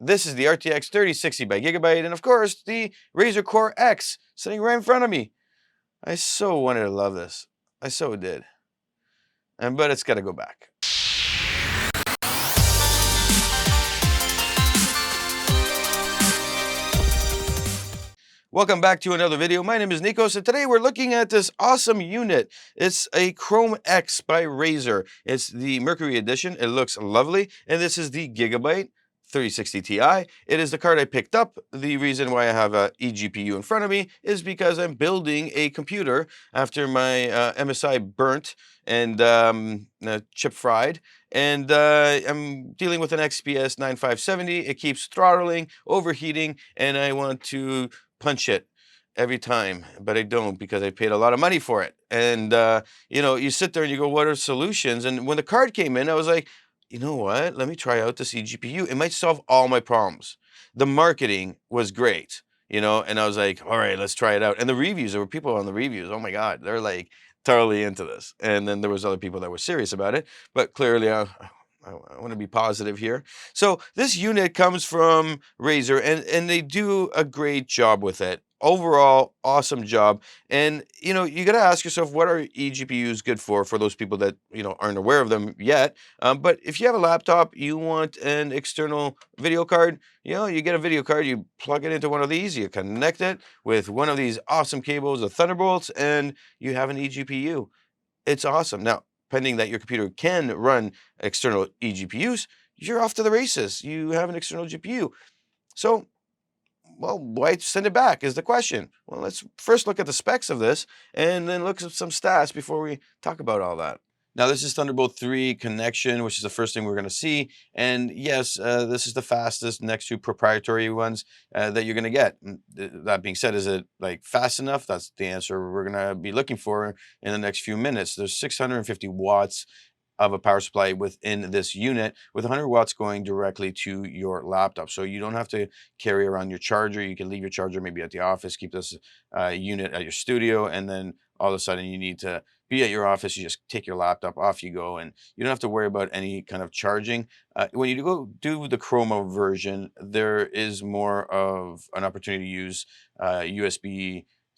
This is the RTX 3060 by Gigabyte, and of course, the Razer Core X sitting right in front of me. I so wanted to love this. I so did. But it's got to go back. Welcome back to another video. My name is Nikos, and today we're looking at this awesome unit. It's a Chrome X by Razer. It's the Mercury edition. It looks lovely, and this is the Gigabyte 3060ti. It is the card I picked up. The reason why I have a eGPU in front of me is because I'm building a computer after my MSI burnt and chip fried, and I'm dealing with an XPS 9570. It keeps throttling, overheating, and I want to punch it every time, but I don't because I paid a lot of money for it. And you sit there and you go, what are solutions? And when the card came in, I was like, you know what? Let me try out this eGPU. It might solve all my problems. The marketing was great, and I was like, all right, let's try it out. And the reviews, there were people on the reviews. Oh my God, they're like thoroughly into this. And then there was other people that were serious about it, but clearly I want to be positive here. So this unit comes from Razer, and they do a great job with it. Overall, awesome job. And you got to ask yourself, what are eGPUs good for those people that aren't aware of them yet. But if you have a laptop, you want an external video card, you get a video card, you plug it into one of these, you connect it with one of these awesome cables, the Thunderbolts, and you have an eGPU. It's awesome. Now, pending that your computer can run external eGPUs, you're off to the races. You have an external GPU. So, well, why send it back is the question. Well, let's first look at the specs of this and then look at some stats before we talk about all that. Now, this is Thunderbolt 3 connection, which is the first thing we're going to see. And yes, this is the fastest next to proprietary ones that you're going to get. That being said, is it like fast enough? That's the answer we're going to be looking for in the next few minutes. There's 650 watts of a power supply within this unit, with 100 watts going directly to your laptop. So you don't have to carry around your charger. You can leave your charger maybe at the office, keep this unit at your studio, and then all of a sudden you need to be at your office, you just take your laptop, off you go, and you don't have to worry about any kind of charging. When you go do the Chroma version, there is more of an opportunity to use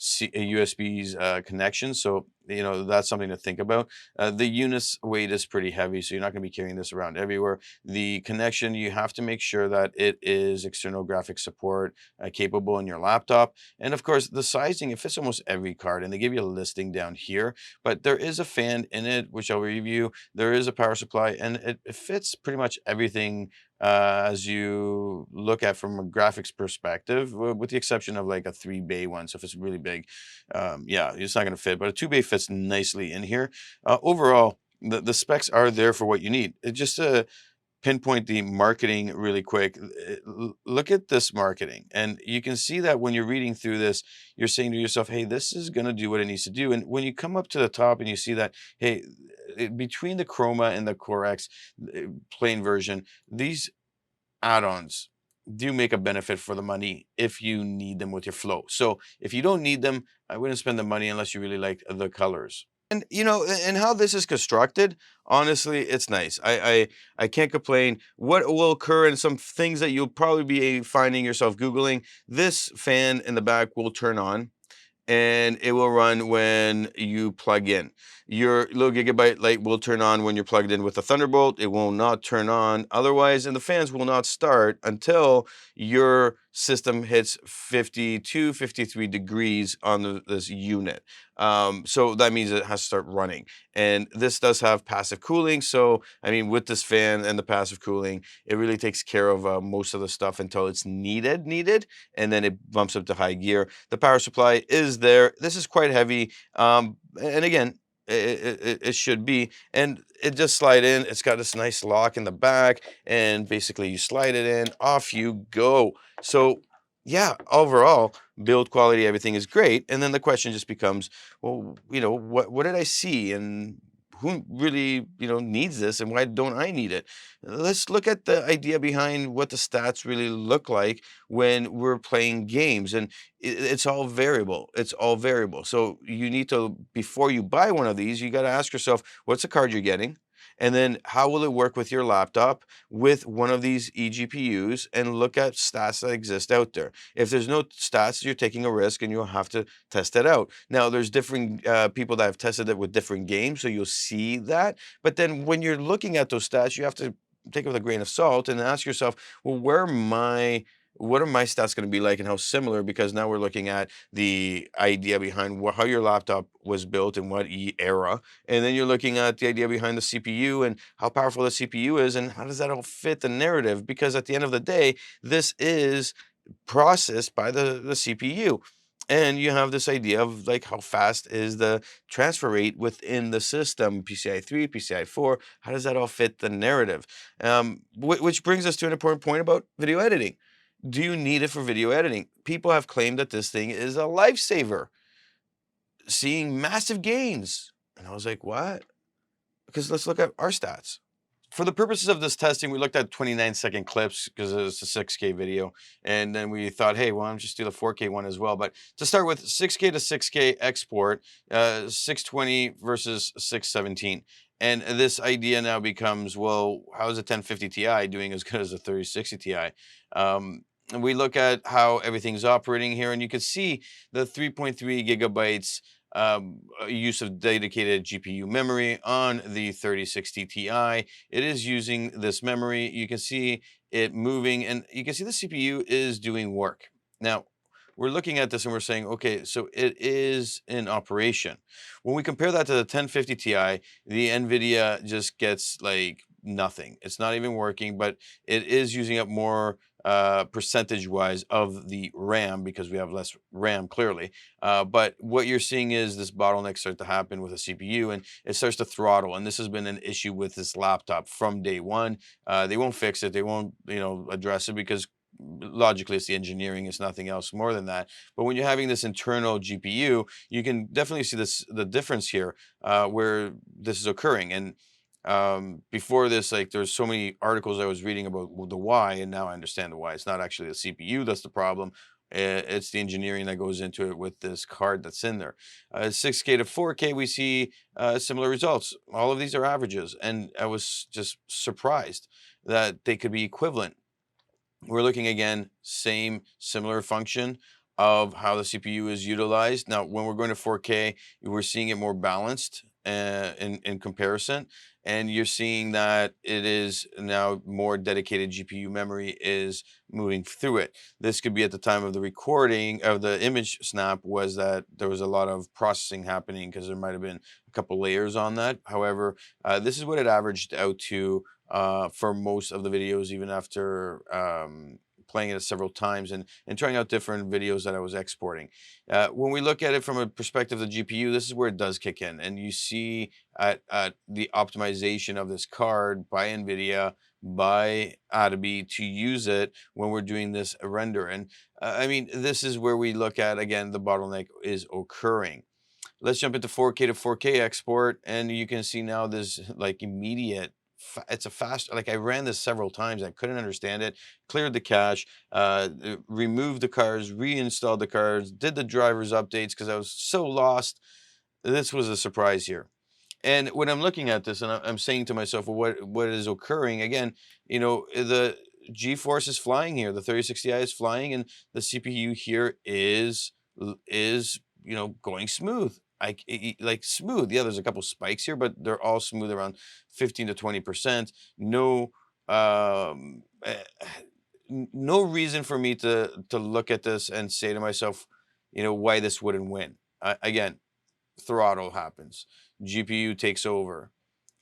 USB's connection. So, that's something to think about. The unit's weight is pretty heavy, so you're not going to be carrying this around everywhere. The connection, you have to make sure that it is external graphics support capable in your laptop. And of course, the sizing, it fits almost every card, and they give you a listing down here. But there is a fan in it, which I'll review. There is a power supply, and it fits pretty much everything as you look at from a graphics perspective, with the exception of like a 3-bay one. So if it's really big, yeah, it's not going to fit, but a 2-bay fits nicely in here. Overall, the specs are there for what you need. Just to pinpoint the marketing really quick, look at this marketing, and you can see that when you're reading through this, you're saying to yourself, hey, this is going to do what it needs to do. And when you come up to the top and you see that, hey, between the Chroma and the Core X plain version, these add-ons do make a benefit for the money if you need them with your flow. So if you don't need them, I wouldn't spend the money unless you really like the colors. And and how this is constructed, honestly, it's nice. I can't complain. What will occur in some things that you'll probably be finding yourself Googling, this fan in the back will turn on, and it will run when you plug in. Your little Gigabyte light will turn on when you're plugged in with a Thunderbolt. It will not turn on otherwise, and the fans will not start until your system hits 52, 53 degrees on this unit. So that means it has to start running. And this does have passive cooling. So, I mean, with this fan and the passive cooling, it really takes care of most of the stuff until it's needed, and then it bumps up to high gear. The power supply is there. This is quite heavy. And again, it should be, and it just slide in. It's got this nice lock in the back, and basically you slide it in, off you go. So yeah, overall build quality, everything is great. And then the question just becomes, well, what did I see, and who really needs this, and why don't I need it? Let's look at the idea behind what the stats really look like when we're playing games. And it's all variable. So you need to, before you buy one of these, you got to ask yourself, what's the card you're getting, And then how will it work with your laptop with one of these eGPUs, and look at stats that exist out there. If there's no stats, you're taking a risk and you'll have to test it out. Now, there's different people that have tested it with different games, so you'll see that. But then when you're looking at those stats, you have to take it with a grain of salt and ask yourself, well, what are my stats going to be like and how similar? Because now we're looking at the idea behind how your laptop was built in what era. And then you're looking at the idea behind the CPU and how powerful the CPU is and how does that all fit the narrative? Because at the end of the day, this is processed by the CPU. And you have this idea of like how fast is the transfer rate within the system, PCI 3, PCI 4, how does that all fit the narrative? Which brings us to an important point about video editing. Do you need it for video editing? People have claimed that this thing is a lifesaver, seeing massive gains. And I was like, what? Because let's look at our stats. For the purposes of this testing, we looked at 29-second clips because it's a 6K video. And then we thought, hey, why don't just do the 4K one as well? But to start with, 6K to 6K export, 620 versus 617. And this idea now becomes, well, how is a 1050 Ti doing as good as a 3060 Ti? And we look at how everything's operating here, and you can see the 3.3 gigabytes use of dedicated GPU memory on the 3060 Ti. It is using this memory. You can see it moving, and you can see the CPU is doing work. Now, we're looking at this and we're saying, okay, so it is in operation. When we compare that to the 1050 Ti, the NVIDIA just gets like nothing. It's not even working, but it is using up more percentage wise of the RAM because we have less RAM clearly. But what you're seeing is this bottleneck start to happen with a CPU and it starts to throttle. And this has been an issue with this laptop from day one. They won't fix it. They won't, address it because logically it's the engineering, it's nothing else more than that. But when you're having this internal GPU, you can definitely see the difference here where this is occurring. And before this, like there's so many articles I was reading about the why, and now I understand the why. It's not actually the CPU that's the problem. It's the engineering that goes into it with this card that's in there. 6K to 4K, we see similar results. All of these are averages, and I was just surprised that they could be equivalent. We're looking again, same similar function of how the CPU is utilized. Now, when we're going to 4K, we're seeing it more balanced in comparison. And you're seeing that it is now more dedicated GPU memory is moving through it. This could be at the time of the recording of the image snap was that there was a lot of processing happening because there might have been a couple layers on that. However, this is what it averaged out to for most of the videos, even after playing it several times and trying out different videos that I was exporting. When we look at it from a perspective of the GPU, this is where it does kick in. And you see at the optimization of this card by NVIDIA, by Adobe to use it when we're doing this render. And I mean, this is where we look at, again, the bottleneck is occurring. Let's jump into 4K to 4K export, and you can see now this like immediate. It's a fast. Like I ran this several times. I couldn't understand it. Cleared the cache, removed the cards, reinstalled the cards, did the drivers updates because I was so lost. This was a surprise here. And when I'm looking at this, and I'm saying to myself, well, what is occurring? Again, the GeForce is flying here. The 3060 Ti is flying, and the CPU here is going smooth. Like smooth. Yeah, there's a couple spikes here, but they're all smooth around 15 to 20%. No, no reason for me to look at this and say to myself, why this wouldn't win. Again, throttle happens, GPU takes over,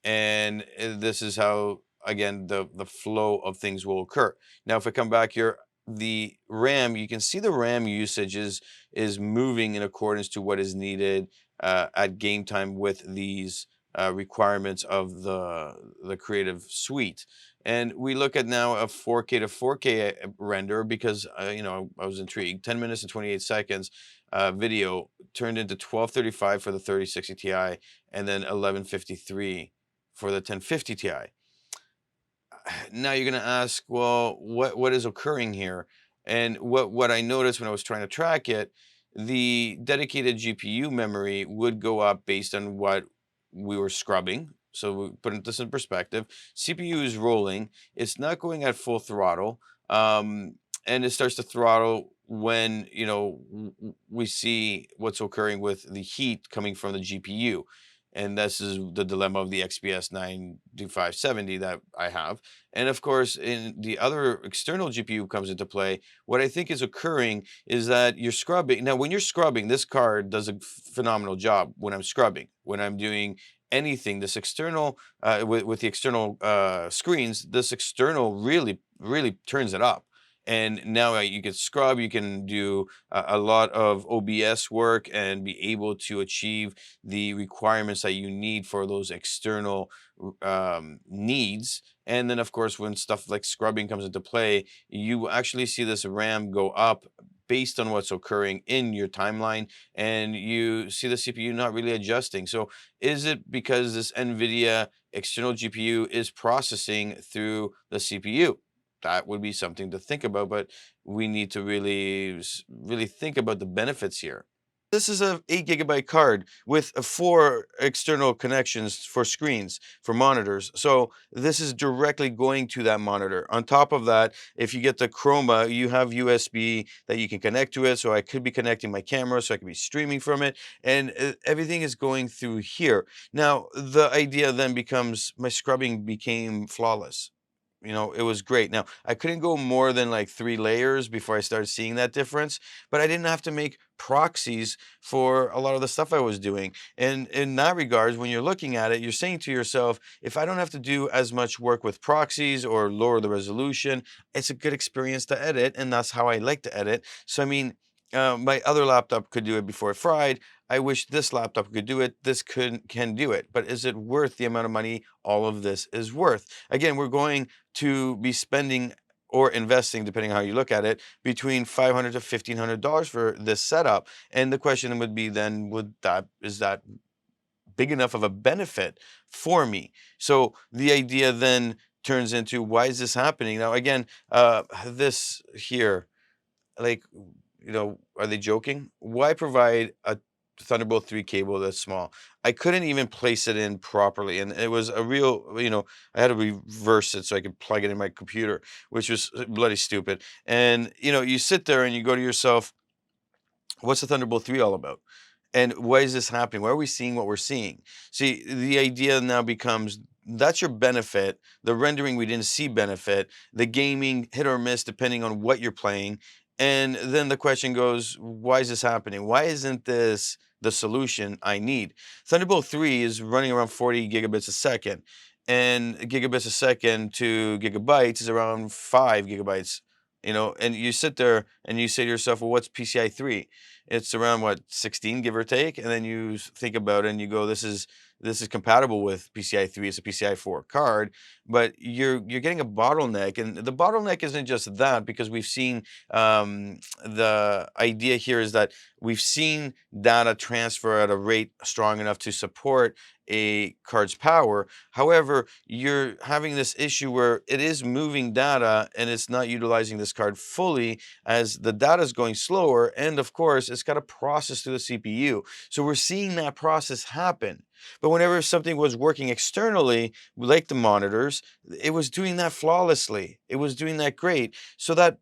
and this is how again the flow of things will occur. Now, if I come back here, the RAM, you can see the RAM usage is moving in accordance to what is needed at game time with these requirements of the creative suite. And we look at now a 4K to 4K render because I was intrigued. 10 minutes and 28 seconds video turned into 1235 for the 3060 Ti and then 1153 for the 1050 Ti. Now you're going to ask, well, what is occurring here? And what I noticed when I was trying to track it, the dedicated GPU memory would go up based on what we were scrubbing. So we put this in perspective. CPU is rolling. It's not going at full throttle. Um, and it starts to throttle when, we see what's occurring with the heat coming from the GPU. And this is the dilemma of the XPS 92570 that I have. And of course, in the other external GPU comes into play. What I think is occurring is that you're scrubbing. Now, when you're scrubbing, this card does a phenomenal job when I'm scrubbing, when I'm doing anything. This external, with the external screens, this external really turns it up. And now you can scrub, you can do a lot of OBS work and be able to achieve the requirements that you need for those external needs. And then, of course, when stuff like scrubbing comes into play, you actually see this RAM go up based on what's occurring in your timeline, and you see the CPU not really adjusting. So, is it because this NVIDIA external GPU is processing through the CPU? That would be something to think about, but we need to really think about the benefits here. This is a 8 GB card with four external connections for screens, for monitors. So this is directly going to that monitor. On top of that, if you get the Chroma, you have USB that you can connect to it. So I could be connecting my camera, so I could be streaming from it, and everything is going through here. Now, the idea then becomes my scrubbing became flawless. It was great. Now, I couldn't go more than like 3 layers before I started seeing that difference, but I didn't have to make proxies for a lot of the stuff I was doing. And in that regards, when you're looking at it, you're saying to yourself, if I don't have to do as much work with proxies or lower the resolution, it's a good experience to edit. And that's how I like to edit. So, I mean, my other laptop could do it before it fried. I wish this laptop could do it. This can do it. But is it worth the amount of money all of this is worth? Again, we're going to be spending or investing, depending on how you look at it, between $500 to $1,500 for this setup. And the question would be then, is that big enough of a benefit for me? So the idea then turns into, why is this happening? Now, again, this here, like, are they joking? Why provide a Thunderbolt 3 cable that's small? I couldn't even place it in properly. And it was a real, I had to reverse it so I could plug it in my computer, which was bloody stupid. And, you sit there and you go to yourself, what's the Thunderbolt 3 all about? And why is this happening? Why are we seeing what we're seeing? See, the idea now becomes, that's your benefit. The rendering, we didn't see benefit. The gaming, hit or miss, depending on what you're playing. And then the question goes, why is this happening? Why isn't this the solution I need? Thunderbolt 3 is running around 40 gigabits a second. And gigabits a second to gigabytes is around 5 gigabytes. And you sit there and you say to yourself, well, what's PCI 3? It's around what, 16, give or take. And then you think about it and you go, this is compatible with PCI 3. It's a PCI 4 card, but you're getting a bottleneck. And the bottleneck isn't just that, because we've seen, the idea here is that we've seen data transfer at a rate strong enough to support a card's power. However, you're having this issue where it is moving data and it's not utilizing this card fully, as the data is going slower. And of course, it's got to process through the CPU. So we're seeing that process happen. But whenever something was working externally, like the monitors, it was doing that flawlessly. It was doing that great. So that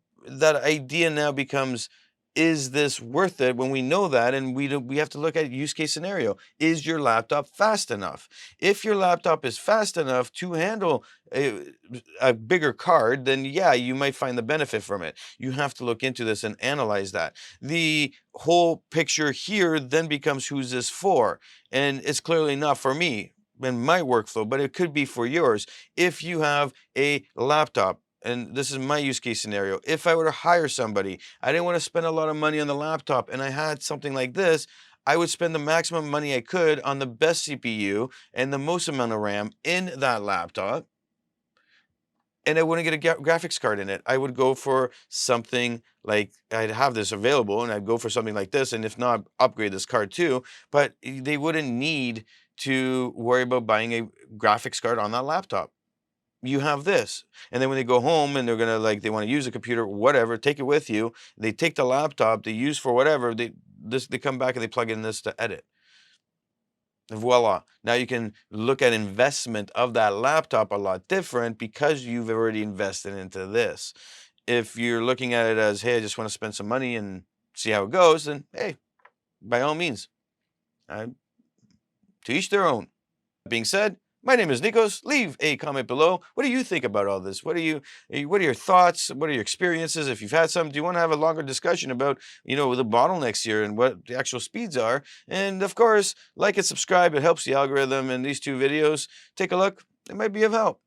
idea now becomes, is this worth it? When we know that, and we have to look at use case scenario. Is your laptop fast enough? If your laptop is fast enough to handle a bigger card, then yeah, you might find the benefit from it. You have to look into this and analyze that. The whole picture here then becomes, who's this for? And it's clearly not for me in my workflow, but it could be for yours. If you have a laptop, and this is my use case scenario, if I were to hire somebody, I didn't want to spend a lot of money on the laptop, and I had something like this, I would spend the maximum money I could on the best CPU and the most amount of RAM in that laptop, and I wouldn't get a graphics card in it. I would go for something like, I'd have this available, and I'd go for something like this, and if not, upgrade this card too. But they wouldn't need to worry about buying a graphics card on that laptop. You have this. And then when they go home and they're gonna, like, they want to use a computer, whatever, take it with you. They take the laptop they use for whatever. They come back and they plug in this to edit. Voila. Now you can look at investment of that laptop a lot different because you've already invested into this. If you're looking at it as, hey, I just want to spend some money and see how it goes, then hey, by all means, uh, to each their own. That being said, my name is Nikos. Leave a comment below. What do you think about all this? What are your thoughts? What are your experiences? If you've had some, do you want to have a longer discussion about, the bottlenecks here and what the actual speeds are? And of course, like and subscribe. It helps the algorithm. And these two videos, take a look. It might be of help.